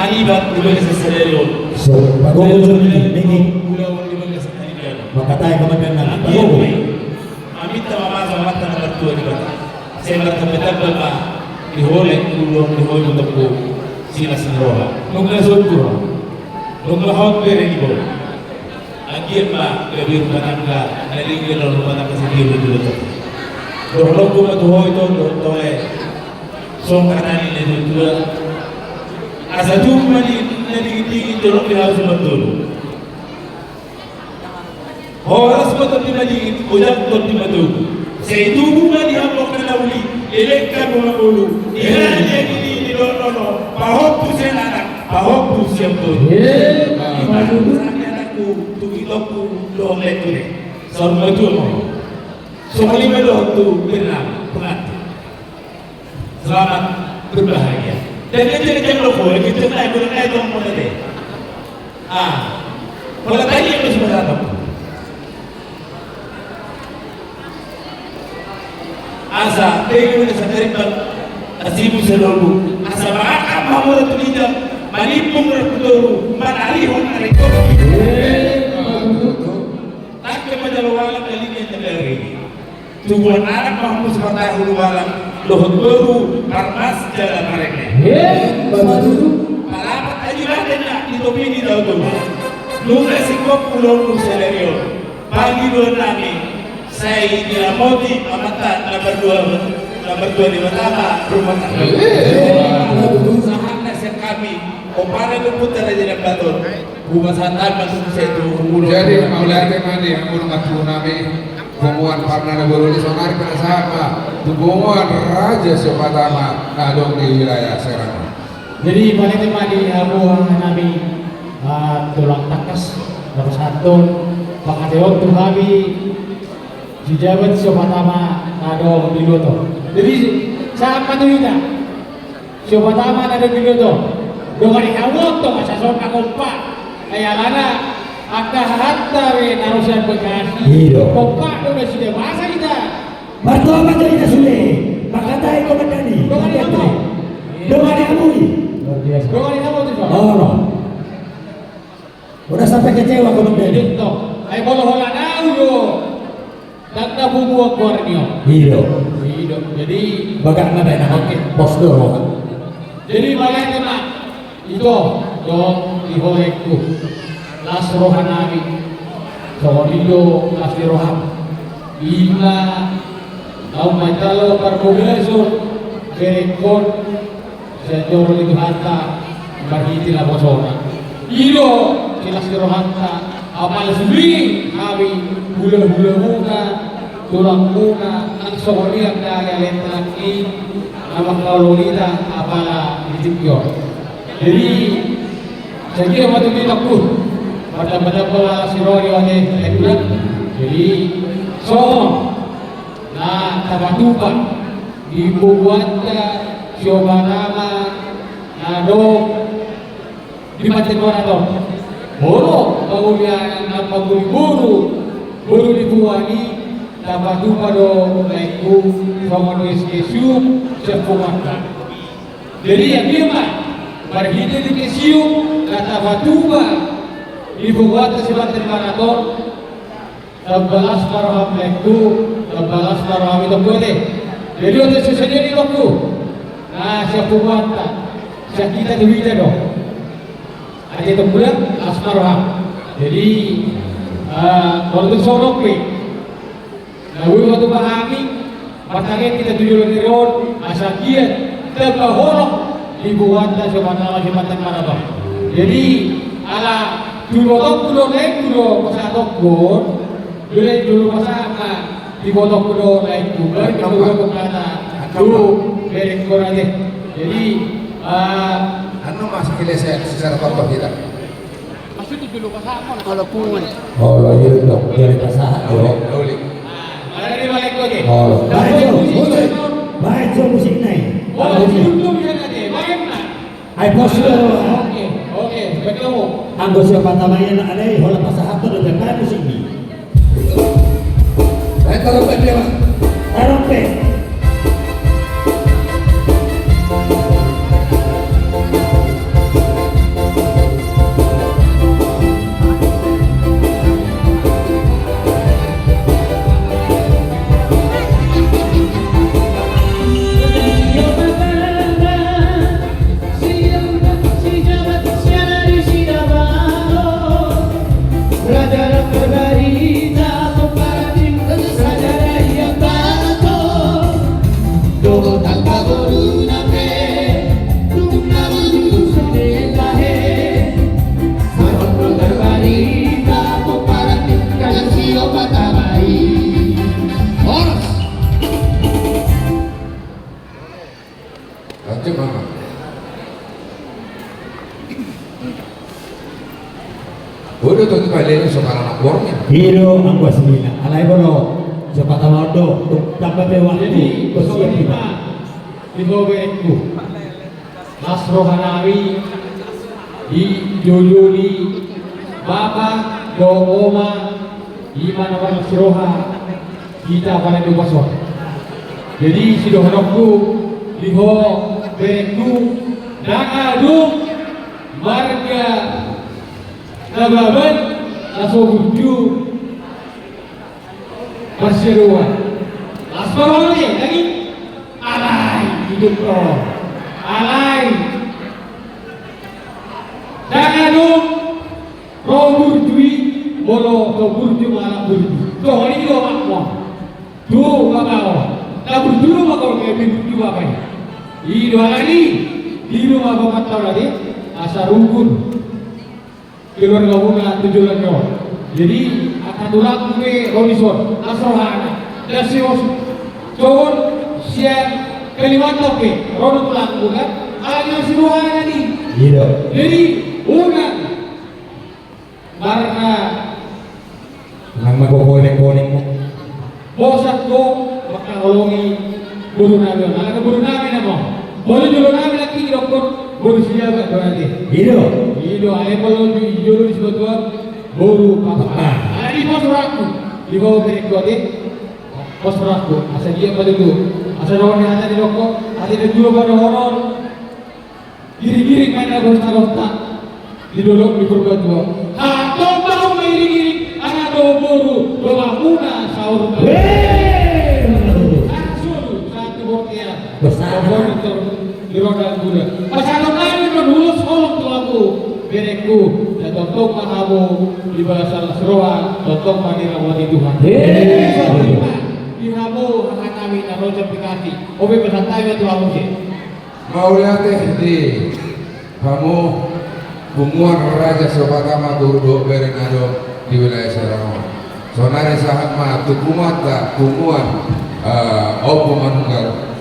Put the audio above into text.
Anibat ulo sa seryo. So, pag-uulog ni Ulo sa kanila. makatay ka man na Ang pag-uulog. Amit na mamasa mata na bertua di bata. Saya bertambah ba dihole dihole untuk sila sinroha. Nung nasod ko. Nung lahot pere ni bo. Agian ba gabi rumanan ka naligil ang rumanan ka sa dilo dilo to. Dohlog ko matuhoy to dole. So kanani na dito. Asa tu mali naligil dilo bihaw sa matulog. Horas mo ito timali, udak ito timadog. Sa itubo man ihapok na nauli, ilekkan mo ang ulo. Ilan niya no. Pahok po siya anak, pahok po siya po. Sabi anak ko, tugitok ko, doong leto rin. Sa umato mo. So kalima doon ito, pinang, pangati. Selamat berbahagia. Dan dia jangan lupa, kita naik dong mo na din. Wala tayo yung mas maratap. Asa tegu na sa karibag asibu sa lolo asa maakam hamura tulida malipong reputoro manarihon na reko takka madalawalang kaligyan na lari tubuhan anak mahamus matay huluwalang lohot baru parmas jalan mereka palapat aja natin na itopini daw to nung nasikop ulong seleryo pagi doon namin saya dinamoti amatan nomor dua di pertama rumah tangga. Sahana sekami, opara luputan aja dan baton. Bunga santan masuk saya itu. Jadi maulai kemana yang mau ngatu nami gumuan parna na boleh songar pada sama. Tu gumuan raja Sopatama nadong di wilayah Serang. Jadi balik kemana abu nami tulang takas nomor satu pangadeon tu kami Dijabat siapa pertama nado biloto. Jadi saat patuita siapa pertama nado biloto. Dengan ihawot to masa sok kompak. Ayalana akta hatta we narusan bekasi. Kompak do sudah masa kita. Marto apa jadi nasule? Makatay ko magani. Dengan kamu. Dengan kamu. Dengan kamu tu. Oh. Udah sampai kecewa ko magani. Itu. Ay bolo hola naulo. Dagda bubuang Borneo. Hidup. Jadi Baga na tayo na post doro. Jadi balik na ito dong ihorek ko. Las rohan namin. So dito las rohan. Ina au matalo parbogeso kerekon sa joro dito hata bahiti la bosona. Ilo kilas rohan ta amal subli kami hula-hula muna, tulang muna, ang soholiak na galentan ini, nama kalolita apala ditipyo. Jadi, saya waktu itu takut, pada pola sirori wate lekulat. Jadi, so, na tabatupa dibuat siapa nama, nado di mati orang Boro, kemudian apa guru dibuani dapat lupa do laiku sama do skesium sepumata. Jadi yang dia mah berhenti di skesium kata batuba dibuat sebagai maraton 11 marham laiku 11 marham itu boleh. Jadi untuk sesuatu di waktu. Nah sepumata kita duitnya dong. Ada itu bulan asmaroha. Jadi waktu sorok nih. Nah, waktu pahami, matanya kita tujuh lagi road, asal kiat, terpahorok dibuat dan sebenarnya jembatan mana bang. Jadi ala dibotok dulu naik dulu masa tokon, dulu masa apa dibotok dulu naik dulu, dulu ke mana, dulu berek aja. Jadi Ano masuk ke secara contoh kita? Maksudnya dulu pasang kalau pun. Oh, yun dong. Jadi pasahan yo. Ulit. Ada di balik lagi. Oh, baik jo musik naik. Oh, YouTube ya nanti. Bagaimana? Ay post doro. Oke, bertemu. Anggo siapa tamanya na alay hola pasahan to do para musik ni. Ay tarumpet dia mas. Tarumpet. Udah tuh kali ini sekarang anak bornya. Hiro ang wasmina. Alay ko no. Sa patamado. Dapat may waktu. Jadi Kusiya bersama kita. di Gobeku, Nasro Hanawi, di Joyoli, Bapak, Oma, Iman Awan Nasroha, kita pada dua pasok. Jadi si dohonokku, liho bereku, nakadung, marga, nababan, nasobuju, perseruan. Asmaul lagi. Alay hidup roh, alay danganum roh burjui bolo ke burju malam burju toh ini do makmo do makao na burju lo makao ke burju apa ini ido alani di rumah bapak tahu tadi asal rukun keluarga bunga tujuan nyo jadi akan tulang ke Robinson asrohana dan sios cowon siang kelima toke rodo tulang bukan ayo sinuhana nih Hiro. jadi unang karena Nang magkukunik-kunik mo. bosat ko makakolongi guru namin alam guru namin mo boleh guru namin lagi dokter guru siya ba nanti Hiro. ido ay boleh guru di sebetul guru papa di pos raku di bawah berik ko pos raku asal dia pada tu asal orang yang ada di rokok, ada di dua pada orang, giri-giri main agosta-agosta, didolok di perbuatan. Hatong tahu main giri, anak doboru, berlakukan sahur. Langsung satu bokia, Besar. doboru di roda gula. Pasal kami berdua sekolah tuaku, berekku, dan tonton kamu di bahasa Nasroa, tonton mandi rawati Tuhan. Ihamo akan kami naruh aplikasi. Oke pesantai itu aku sih. Mau lihat di kamu Bumuan Raja Sobatama Guru Berenado di wilayah Serang. Sonare sahat ma tukumat tak Bumuan Opo Manunggal